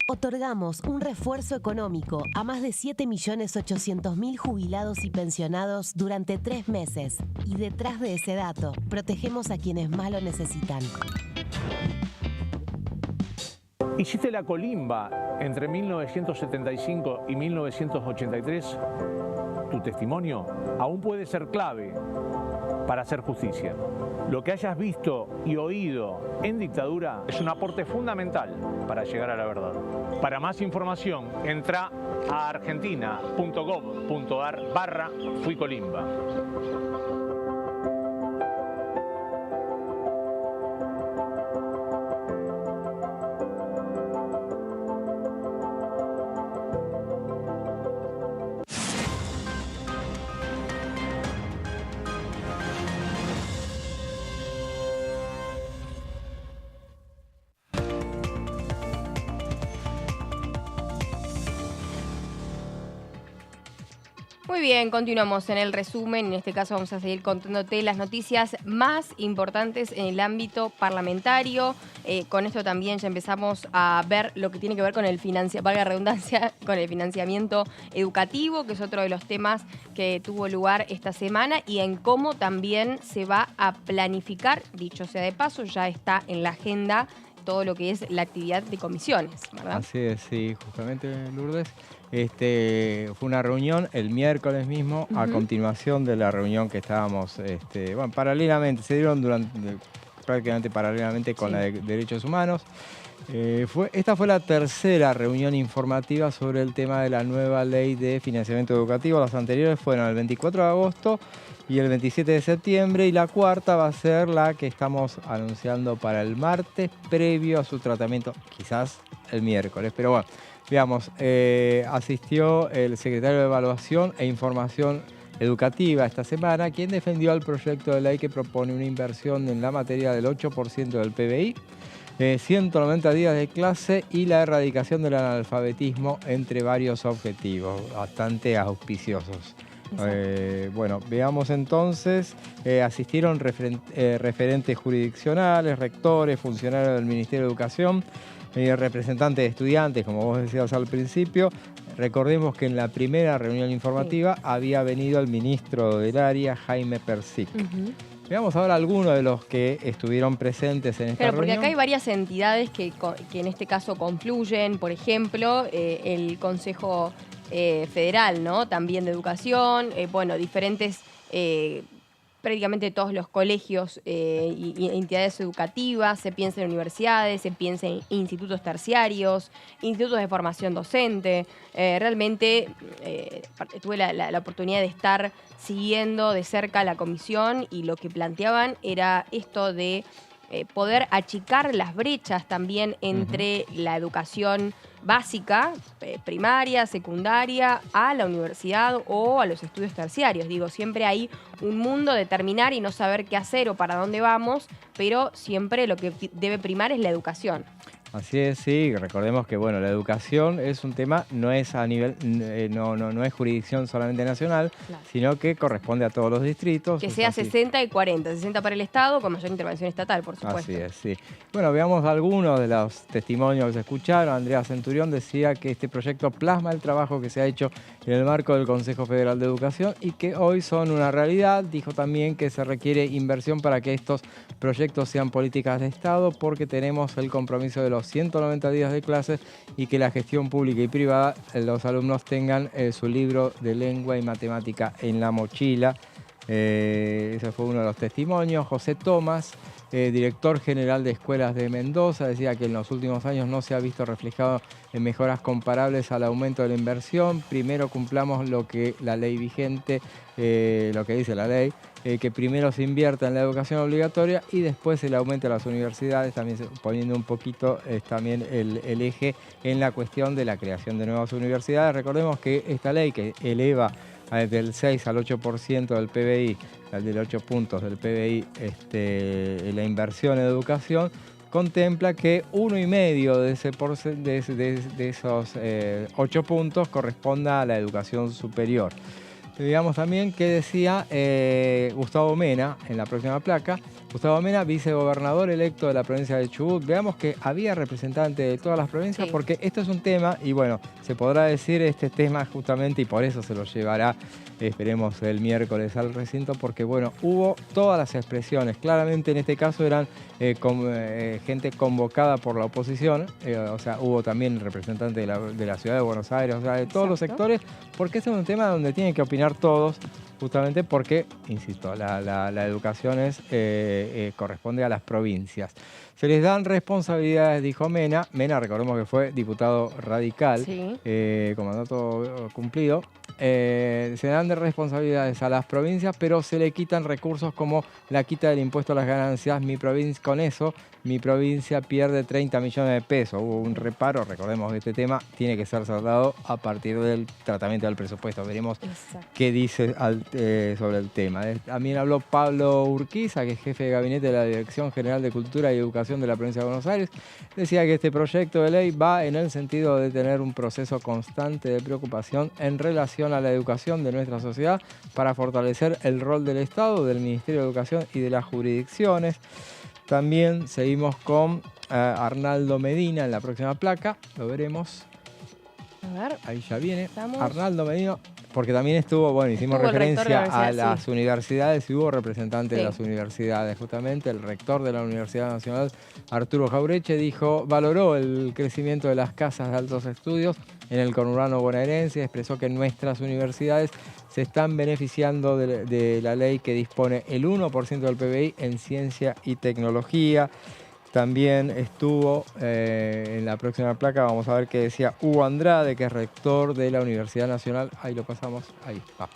Otorgamos un refuerzo económico a más de 7.800.000 jubilados y pensionados durante 3 meses. Y detrás de ese dato, protegemos a quienes más lo necesitan. Hiciste la colimba entre 1975 y 1983. Tu testimonio aún puede ser clave para hacer justicia. Lo que hayas visto y oído en dictadura es un aporte fundamental para llegar a la verdad. Para más información, entra a argentina.gov.ar/fuicolimba. Muy bien, continuamos en el resumen. En este caso vamos a seguir contándote las noticias más importantes en el ámbito parlamentario. Con esto también ya empezamos a ver lo que tiene que ver con el valga la redundancia, con el financiamiento educativo, que es otro de los temas que tuvo lugar esta semana, y en cómo también se va a planificar, dicho sea de paso, ya está en la agenda todo lo que es la actividad de comisiones, ¿verdad? Así es, sí, justamente, Lourdes. Fue una reunión el miércoles mismo, a continuación de la reunión que estábamos, paralelamente, se dieron prácticamente paralelamente con la de Derechos Humanos. Esta fue la tercera reunión informativa sobre el tema de la nueva ley de financiamiento educativo. Las anteriores fueron el 24 de agosto y el 27 de septiembre, y la cuarta va a ser la que estamos anunciando para el martes, previo a su tratamiento, quizás el miércoles, pero bueno. Veamos, asistió el secretario de Evaluación e Información Educativa esta semana, quien defendió el proyecto de ley que propone una inversión en la materia del 8% del PBI, 190 días de clase y la erradicación del analfabetismo, entre varios objetivos bastante auspiciosos. Bueno, veamos entonces, asistieron referentes jurisdiccionales, rectores, funcionarios del Ministerio de Educación, representantes de estudiantes, como vos decías al principio. Recordemos que en la primera reunión informativa había venido el ministro del área, Jaime Persic. Veamos ahora algunos de los que estuvieron presentes en esta reunión. Porque acá hay varias entidades que en este caso confluyen, por ejemplo, el Consejo Federal, ¿no? También de Educación, diferentes... prácticamente todos los colegios y entidades educativas, se piensa en universidades, se piensa en institutos terciarios, institutos de formación docente. Realmente tuve la oportunidad de estar siguiendo de cerca la comisión, y lo que planteaban era esto de poder achicar las brechas también entre la educación básica, primaria, secundaria, a la universidad o a los estudios terciarios. Digo, siempre hay un mundo de terminar y no saber qué hacer o para dónde vamos, pero siempre lo que debe primar es la educación. Así es, sí, recordemos que bueno, la educación es un tema, no es a nivel, no es jurisdicción solamente nacional, claro, sino que corresponde a todos los distritos. Que sea 60 y 40, 60 para el Estado, con mayor intervención estatal, por supuesto. Así es, sí. Bueno, veamos algunos de los testimonios que se escucharon. Andrea Centurión decía que este proyecto plasma el trabajo que se ha hecho en el marco del Consejo Federal de Educación y que hoy son una realidad. Dijo también que se requiere inversión para que estos proyectos sean políticas de Estado, porque tenemos el compromiso de los 190 días de clases y que la gestión pública y privada, los alumnos tengan su libro de lengua y matemática en la mochila. Ese fue uno de los testimonios. José Tomás, director general de Escuelas de Mendoza, decía que en los últimos años no se ha visto reflejado en mejoras comparables al aumento de la inversión. Primero cumplamos lo que la ley vigente, lo que dice la ley, que primero se invierta en la educación obligatoria y después el aumento de las universidades, también poniendo un poquito también el eje en la cuestión de la creación de nuevas universidades. Recordemos que esta ley que eleva del 6 al 8% del PBI, del 8 puntos del PBI, la inversión en educación, contempla que 1,5 de esos 8 puntos corresponda a la educación superior. Digamos también que decía Gustavo Mena en la próxima placa. Gustavo Mena, vicegobernador electo de la provincia de Chubut. Veamos que había representantes de todas las provincias, sí, porque esto es un tema, y bueno, se podrá decir este tema justamente, y por eso se lo llevará, esperemos, el miércoles al recinto, porque bueno, hubo todas las expresiones. Claramente en este caso eran gente convocada por la oposición, o sea, hubo también representantes de la ciudad de Buenos Aires, o sea, de todos los sectores, porque este es un tema donde tienen que opinar todos, justamente porque, insisto, la educación corresponde a las provincias. Se les dan responsabilidades, dijo Mena. Mena, recordemos que fue diputado radical, sí, con mandato cumplido. Se dan de responsabilidades a las provincias, pero se le quitan recursos como la quita del impuesto a las ganancias. Con eso, mi provincia pierde 30 millones de pesos. Hubo un reparo, recordemos que este tema tiene que ser saldado a partir del tratamiento del presupuesto. Veremos qué dice sobre el tema. También habló Pablo Urquiza, que es jefe de gabinete de la Dirección General de Cultura y Educación de la provincia de Buenos Aires. Decía que este proyecto de ley va en el sentido de tener un proceso constante de preocupación en relación a la educación de nuestra sociedad para fortalecer el rol del Estado, del Ministerio de Educación y de las jurisdicciones. También seguimos con Arnaldo Medina en la próxima placa, lo veremos. A ver, ahí ya viene. ¿Estamos? Arnaldo Medina, porque también estuvo, bueno, hicimos referencia a las universidades y hubo representantes de las universidades. Justamente el rector de la Universidad Nacional, Arturo Jaureche, valoró el crecimiento de las casas de altos estudios en el conurbano bonaerense, expresó que nuestras universidades se están beneficiando de la ley que dispone el 1% del PBI en ciencia y tecnología. También estuvo en la próxima placa, vamos a ver qué decía Hugo Andrade, que es rector de la Universidad Nacional, ahí lo pasamos, ahí va,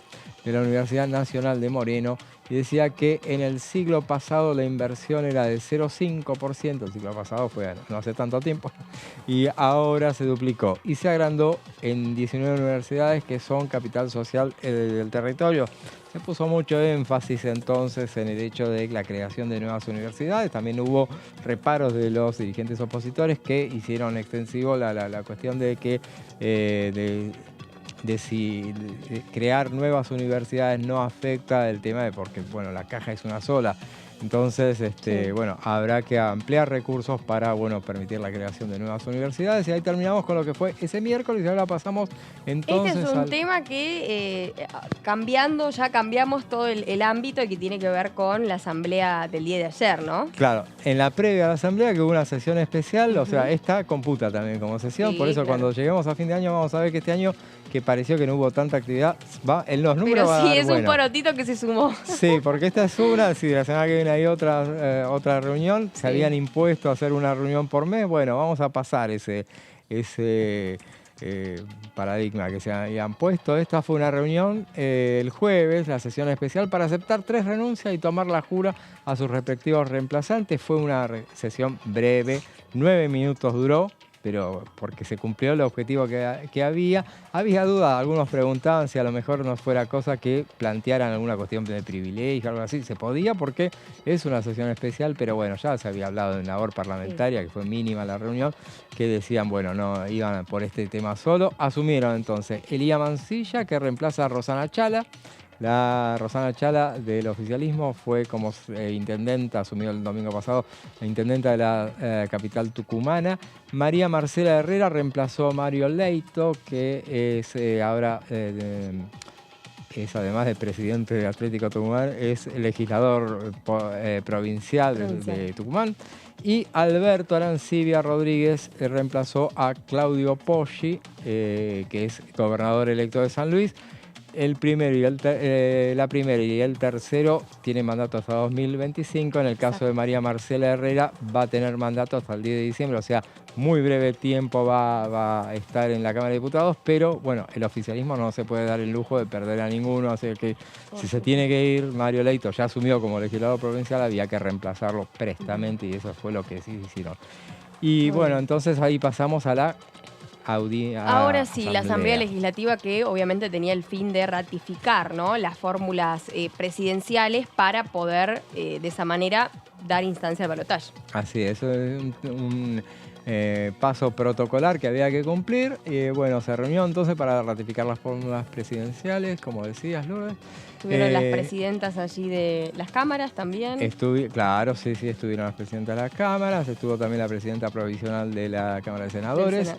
de la Universidad Nacional de Moreno, y decía que en el siglo pasado la inversión era de 0,5%, el siglo pasado fue no hace tanto tiempo, y ahora se duplicó y se agrandó en 19 universidades que son capital social del territorio. Se puso mucho énfasis entonces en el hecho de la creación de nuevas universidades. También hubo reparos de los dirigentes opositores que hicieron extensivo la cuestión de que si crear nuevas universidades no afecta el tema de porque bueno, la caja es una sola. Entonces, bueno, habrá que ampliar recursos para, bueno, permitir la creación de nuevas universidades. Y ahí terminamos con lo que fue ese miércoles y ahora pasamos entonces Este es un tema que ya cambiamos todo el ámbito y que tiene que ver con la asamblea del día de ayer, ¿no? Claro, en la previa a la asamblea que hubo una sesión especial, o sea, esta computa también como sesión, por eso cuando lleguemos a fin de año vamos a ver que este año, que pareció que no hubo tanta actividad, en los números va a dar, es un porotito que se sumó. Sí, porque esta es una, si la semana que viene hay otra reunión, se habían impuesto a hacer una reunión por mes, bueno, vamos a pasar ese paradigma que se habían puesto. Esta fue una reunión el jueves, la sesión especial para aceptar 3 renuncias y tomar la jura a sus respectivos reemplazantes. Fue una sesión breve, 9 minutos duró. pero porque se cumplió el objetivo que había. Había dudas, algunos preguntaban si a lo mejor no fuera cosa que plantearan alguna cuestión de privilegio, algo así. Se podía porque es una sesión especial, pero bueno, ya se había hablado de labor parlamentaria, que fue mínima la reunión, que decían, bueno, no iban por este tema solo. Asumieron entonces Elía Mansilla, que reemplaza a Rosana Chala. La Rosana Chala del oficialismo fue como intendenta, asumió el domingo pasado, la intendenta de la capital tucumana. María Marcela Herrera reemplazó a Mario Leito, que es ahora, es además de presidente de Atlético Tucumán, es legislador provincial de Tucumán. Y Alberto Arancibia Rodríguez reemplazó a Claudio Poggi, que es gobernador electo de San Luis. La primera y el tercero tienen mandato hasta 2025. En el caso de María Marcela Herrera va a tener mandato hasta el 10 de diciembre, o sea, muy breve tiempo va a estar en la Cámara de Diputados, pero bueno, el oficialismo no se puede dar el lujo de perder a ninguno, así que si se tiene que ir, Mario Leito ya asumió como legislador provincial, había que reemplazarlo prestamente y eso fue lo que sí hicieron. Y bueno, entonces ahí pasamos a la ahora sí, la Asamblea Legislativa, que obviamente tenía el fin de ratificar, ¿no?, las fórmulas presidenciales para poder de esa manera dar instancia al balotaje. Así es, un paso protocolar que había que cumplir. Bueno, se reunió entonces para ratificar las fórmulas presidenciales, como decías, Lourdes. Estuvieron las presidentas allí de las cámaras también. Claro, sí, estuvieron las presidentas de las cámaras, estuvo también la presidenta provisional de la Cámara de Senadores.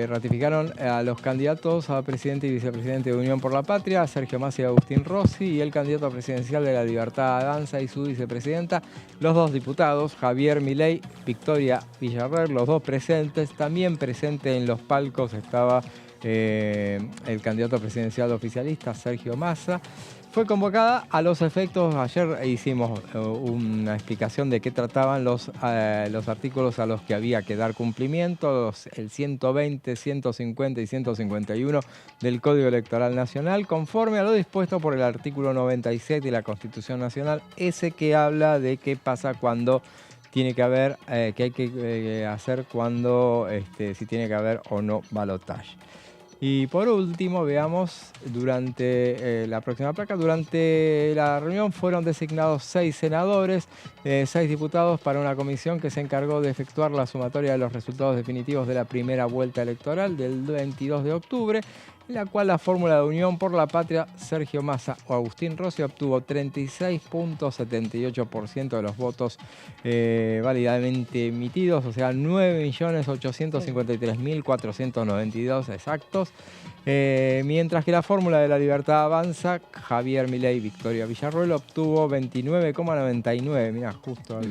Ratificaron a los candidatos a presidente y vicepresidente de Unión por la Patria, Sergio Massa y Agustín Rossi, y el candidato presidencial de La Libertad Avanza y su vicepresidenta, los dos diputados, Javier Milei, Victoria Villarroel, los dos presentes. También presente en los palcos estaba el candidato presidencial oficialista, Sergio Massa. Fue convocada a los efectos, ayer hicimos una explicación de qué trataban los artículos a los que había que dar cumplimiento, el 120, 150 y 151 del Código Electoral Nacional, conforme a lo dispuesto por el artículo 97 de la Constitución Nacional, ese que habla de qué pasa cuando tiene que haber, qué hay que hacer cuando, si tiene que haber o no balotaje. Y por último, veamos, durante la próxima placa, durante la reunión fueron designados 6 senadores, 6 diputados para una comisión que se encargó de efectuar la sumatoria de los resultados definitivos de la primera vuelta electoral del 22 de octubre, en la cual la fórmula de Unión por la Patria, Sergio Massa o Agustín Rossi, obtuvo 36.78% de los votos válidamente emitidos, o sea, 9.853.492 exactos, mientras que la fórmula de La Libertad Avanza, Javier Milei y Victoria Villarroel, obtuvo 29,99, mirá, justo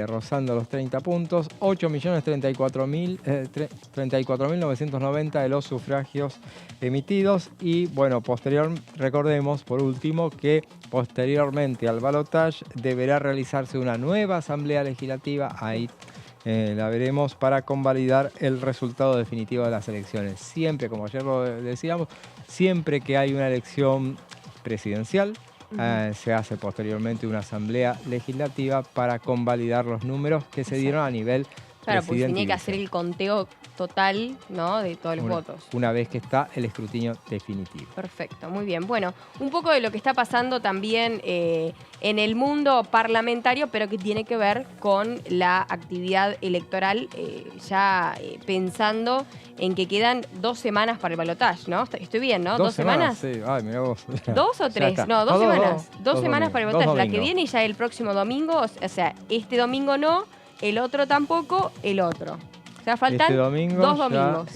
rozando los 30 puntos, 8.034.990 de los sufragios emitidos. Y bueno, recordemos por último que posteriormente al balotaje deberá realizarse una nueva asamblea legislativa, ahí la veremos, para convalidar el resultado definitivo de las elecciones. Siempre, como ayer lo decíamos, siempre que hay una elección presidencial, se hace posteriormente una asamblea legislativa para convalidar los números que se dieron a nivel Claro, pues tiene que hacer el conteo total, ¿no?, de todos los votos. Una vez que está el escrutinio definitivo. Perfecto, muy bien. Bueno, un poco de lo que está pasando también en el mundo parlamentario, pero que tiene que ver con la actividad electoral, pensando en que quedan 2 semanas para el balotaje, ¿no? Estoy bien, ¿no? ¿2 semanas? Sí, ay, mirá vos. 2 o 3, no, 2 semanas. 2 semanas para el balotaje. La que viene ya el próximo domingo, o sea, este domingo no, el otro tampoco, el otro. O sea, faltan este domingo 2 domingos.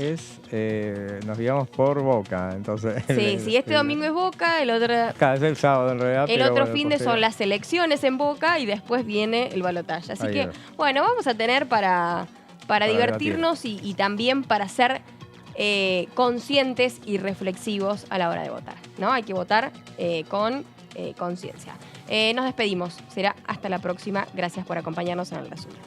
Nos guiamos por Boca, entonces. Sí, este domingo es Boca, el otro... Claro, es el sábado en realidad. El otro fin de son las elecciones en Boca y después viene el balotaje. Así que, bueno, vamos a tener para divertirnos y también para ser conscientes y reflexivos a la hora de votar, ¿no? Hay que votar con conciencia. Nos despedimos. Será hasta la próxima. Gracias por acompañarnos en el resumen.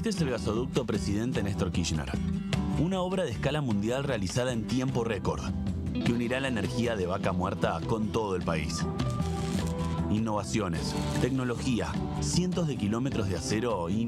Este es el gasoducto Presidente Néstor Kirchner. Una obra de escala mundial realizada en tiempo récord, que unirá la energía de Vaca Muerta con todo el país. Innovaciones, tecnología, cientos de kilómetros de acero y